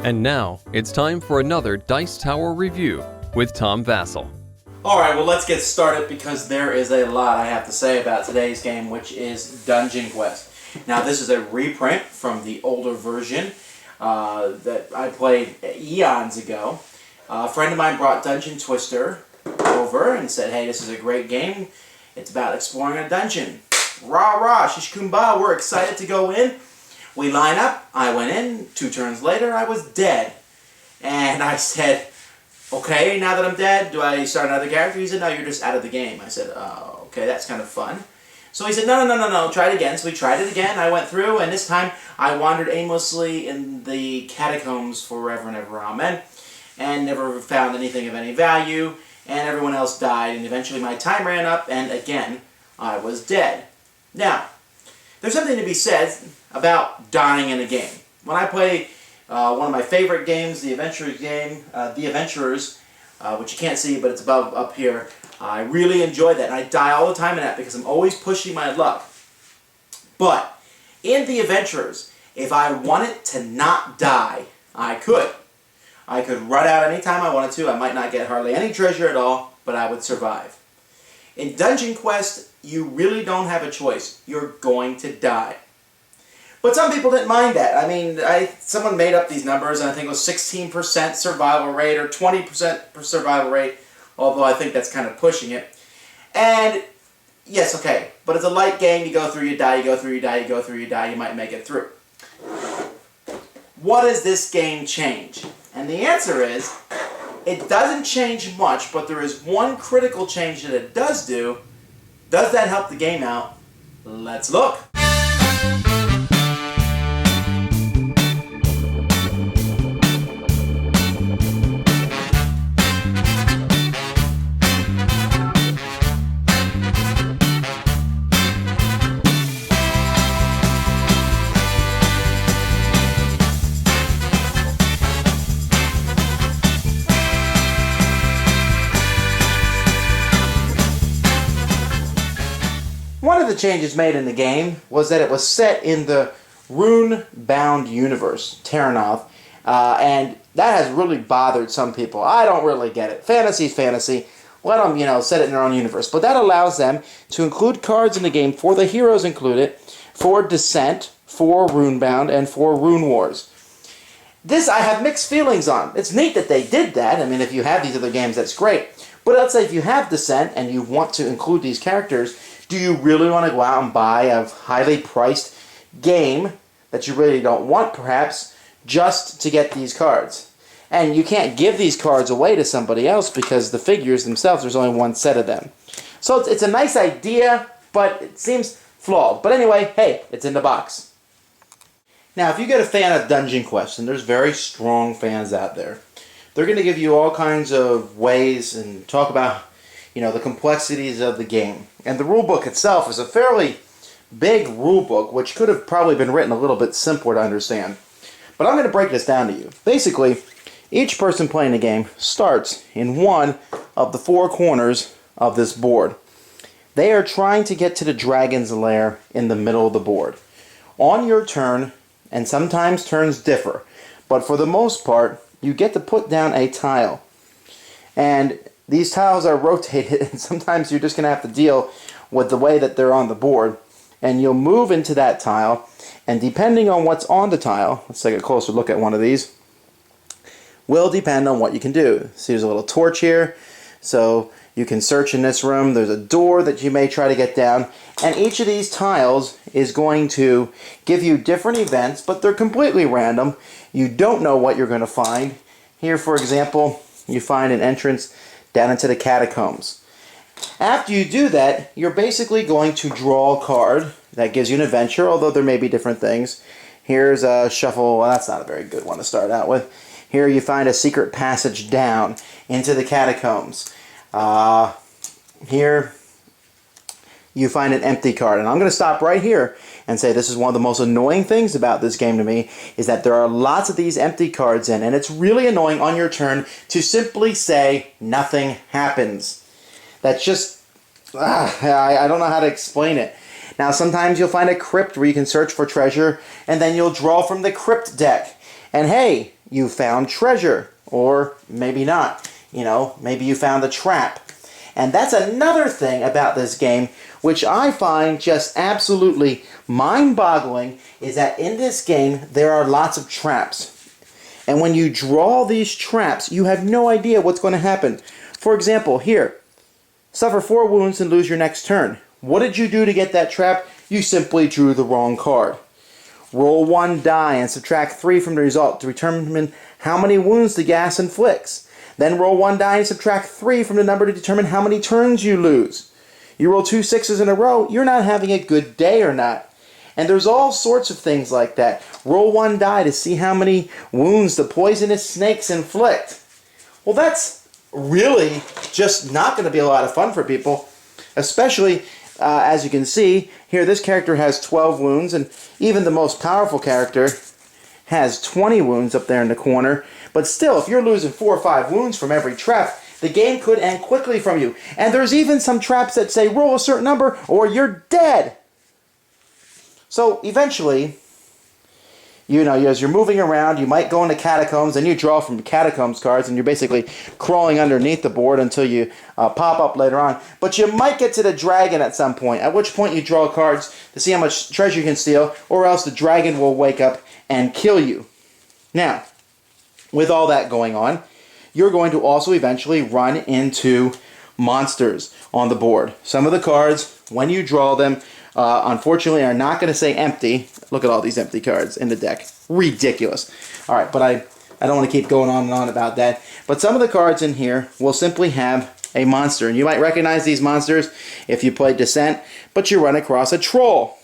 And now, it's time for another Dice Tower review with Tom Vasel. Alright, well let's get started because there is a lot I have to say about today's game, which is Dungeonquest. Now this is a reprint from the older version that I played eons ago. A friend of mine brought Dungeon Twister over and said, hey, this is a great game. It's about exploring a dungeon. Rah rah, shish kumbah, we're excited to go in. We line up, I went in, 2 turns later I was dead. And I said, okay, now that I'm dead, do I start another character? He said, no, you're just out of the game. I said, oh, okay, that's kind of fun. So he said, no, try it again. So we tried it again, I went through, and this time I wandered aimlessly in the catacombs forever and ever, amen, and never found anything of any value, and everyone else died, and eventually my time ran up, and again, I was dead. Now, there's something to be said about dying in a game. When I play one of my favorite games, the Adventurers game, The Adventurers, which you can't see, but it's above up here, I really enjoy that, and I die all the time in that because I'm always pushing my luck. But in The Adventurers, if I wanted to not die, I could. I could run out anytime I wanted to. I might not get hardly any treasure at all, but I would survive. In Dungeonquest, you really don't have a choice. You're going to die. But some people didn't mind that. I mean, someone made up these numbers, and I think it was 16% survival rate or 20% survival rate, although I think that's kind of pushing it. And, yes, okay, but it's a light game. You go through, you die, you go through, you die, you go through, you die, you might make it through. What does this game change? And the answer is, it doesn't change much, but there is one critical change that it does do. Does that help the game out? Let's look. One of the changes made in the game was that it was set in the rune-bound universe, Terranoth, and that has really bothered some people. I don't really get it. Fantasy's fantasy. Let them, set it in their own universe. But that allows them to include cards in the game for the heroes included, for Descent, for Runebound, and for Rune Wars. This I have mixed feelings on. It's neat that they did that. I mean, if you have these other games, that's great. But let's say if you have Descent and you want to include these characters, do you really want to go out and buy a highly priced game that you really don't want, perhaps, just to get these cards? And you can't give these cards away to somebody else because the figures themselves, there's only one set of them. So it's a nice idea, but it seems flawed. But anyway, hey, it's in the box. Now, if you get a fan of Dungeonquest, and there's very strong fans out there, they're going to give you all kinds of ways and talk about the complexities of the game. And the rulebook itself is a fairly big rulebook, which could have probably been written a little bit simpler to understand. But I'm going to break this down to you. Basically, each person playing the game starts in one of the 4 corners of this board. They are trying to get to the dragon's lair in the middle of the board. On your turn, and sometimes turns differ, but for the most part, you get to put down a tile. And these tiles are rotated, and sometimes you're just going to have to deal with the way that they're on the board. And you'll move into that tile, and depending on what's on the tile, let's take a closer look at one of these, will depend on what you can do. See, there's a little torch here, so you can search in this room. There's a door that you may try to get down, and each of these tiles is going to give you different events, but they're completely random. You don't know what you're going to find. Here, for example, you find an entrance down into the catacombs. After you do that, you're basically going to draw a card that gives you an adventure, although there may be different things. Here's a shuffle. Well, that's not a very good one to start out with. Here you find a secret passage down into the catacombs. Here you find an empty card. And I'm going to stop right here and say this is one of the most annoying things about this game to me, is that there are lots of these empty cards in, and it's really annoying on your turn to simply say nothing happens. That's just, I don't know how to explain it. Now sometimes you'll find a crypt where you can search for treasure, and then you'll draw from the crypt deck. And hey, you found treasure, or maybe not. You know, maybe you found a trap. And that's another thing about this game, which I find just absolutely mind-boggling, is that in this game, there are lots of traps. And when you draw these traps, you have no idea what's going to happen. For example, here, suffer 4 wounds and lose your next turn. What did you do to get that trap? You simply drew the wrong card. Roll 1 die and subtract 3 from the result to determine how many wounds the gas inflicts. Then roll 1 die and subtract 3 from the number to determine how many turns you lose. You roll 2 6s in a row, you're not having a good day or not. And there's all sorts of things like that. Roll 1 die to see how many wounds the poisonous snakes inflict. Well, that's really just not going to be a lot of fun for people, especially as you can see here, this character has 12 wounds, and even the most powerful character has 20 wounds up there in the corner. But still, if you're losing 4 or 5 wounds from every trap, the game could end quickly from you. And there's even some traps that say roll a certain number or you're dead. So eventually, you know, as you're moving around, you might go into catacombs, and you draw from catacombs cards, and you're basically crawling underneath the board until you pop up later on. But you might get to the dragon at some point, at which point you draw cards to see how much treasure you can steal, or else the dragon will wake up and kill you. Now, with all that going on, you're going to also eventually run into monsters on the board. Some of the cards, when you draw them, unfortunately are not going to say empty. Look at all these empty cards in the deck. Ridiculous. Alright, but I don't want to keep going on and on about that. But some of the cards in here will simply have a monster. And you might recognize these monsters if you play Descent, but you run across a troll.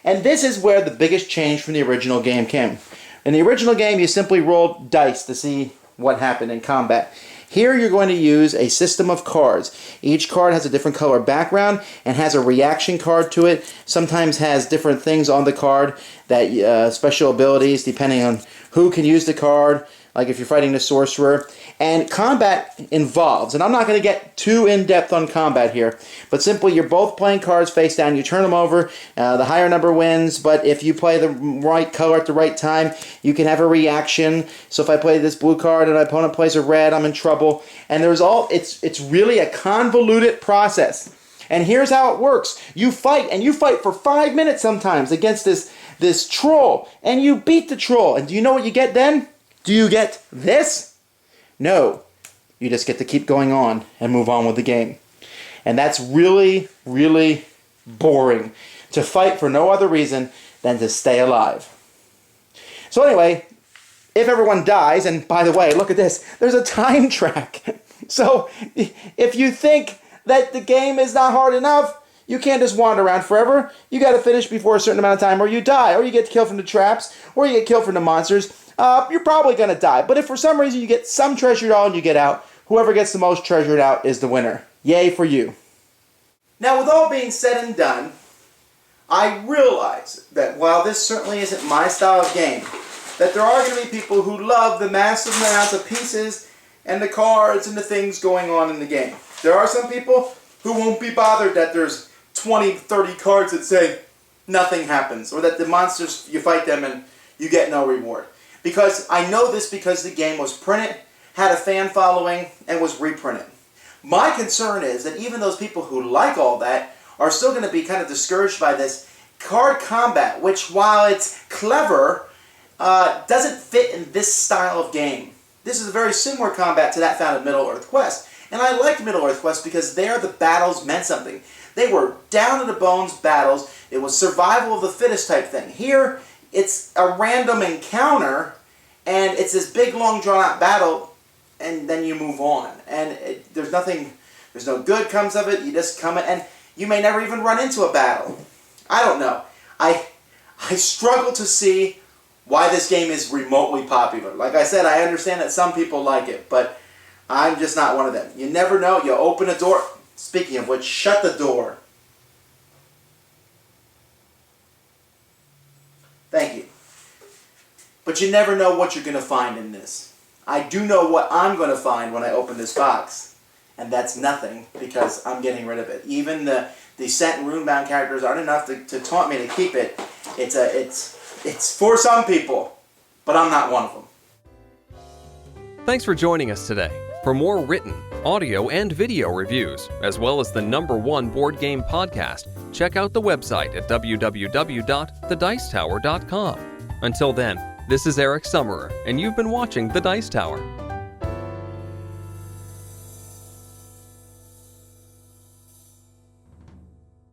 And this is where the biggest change from the original game came. In the original game, you simply rolled dice to see what happened in combat. Here you're going to use a system of cards. Each card has a different color background and has a reaction card to it. Sometimes has different things on the card, that special abilities depending on who can use the card, like if you're fighting the sorcerer. And combat involves, and I'm not going to get too in-depth on combat here, but simply you're both playing cards face down, you turn them over, the higher number wins, but if you play the right color at the right time, you can have a reaction. So if I play this blue card and my opponent plays a red, I'm in trouble. And it's really a convoluted process. And here's how it works. You fight, and you fight for 5 minutes sometimes against this troll, and you beat the troll. And do you know what you get then? Do you get this? No, you just get to keep going on and move on with the game. And that's really, really boring, to fight for no other reason than to stay alive. So anyway, if everyone dies, and by the way, look at this, there's a time track. So if you think that the game is not hard enough, you can't just wander around forever. You got to finish before a certain amount of time, or you die, or you get killed from the traps, or you get killed from the monsters. You're probably going to die. But if for some reason you get some treasured out and you get out, whoever gets the most treasured out is the winner. Yay for you. Now, with all being said and done, I realize that while this certainly isn't my style of game, that there are going to be people who love the massive amounts of pieces and the cards and the things going on in the game. There are some people who won't be bothered that there's 20, 30 cards that say nothing happens, or that the monsters, you fight them and you get no reward. Because I know this because the game was printed, had a fan following, and was reprinted. My concern is that even those people who like all that are still going to be kind of discouraged by this card combat, which, while it's clever, doesn't fit in this style of game. This is a very similar combat to that found in Middle-earth Quest. And I liked Middle-earth Quest because there the battles meant something. They were down-to-the-bones battles. It was survival of the fittest type thing. Here, it's a random encounter, and it's this big, long, drawn-out battle, and then you move on. And there's no good comes of it. You just come in, and you may never even run into a battle. I don't know. I struggle to see why this game is remotely popular. Like I said, I understand that some people like it, but I'm just not one of them. You never know. You open a door. Speaking of which, shut the door. Thank you. But you never know what you're going to find in this. I do know what I'm going to find when I open this box. And that's nothing, because I'm getting rid of it. Even the Descent and Runebound characters aren't enough to taunt me to keep it. It's for some people, but I'm not one of them. Thanks for joining us today. For more written, audio, and video reviews, as well as the #1 board game podcast, check out the website at www.thedicetower.com. Until then, this is Eric Summerer, and you've been watching The Dice Tower.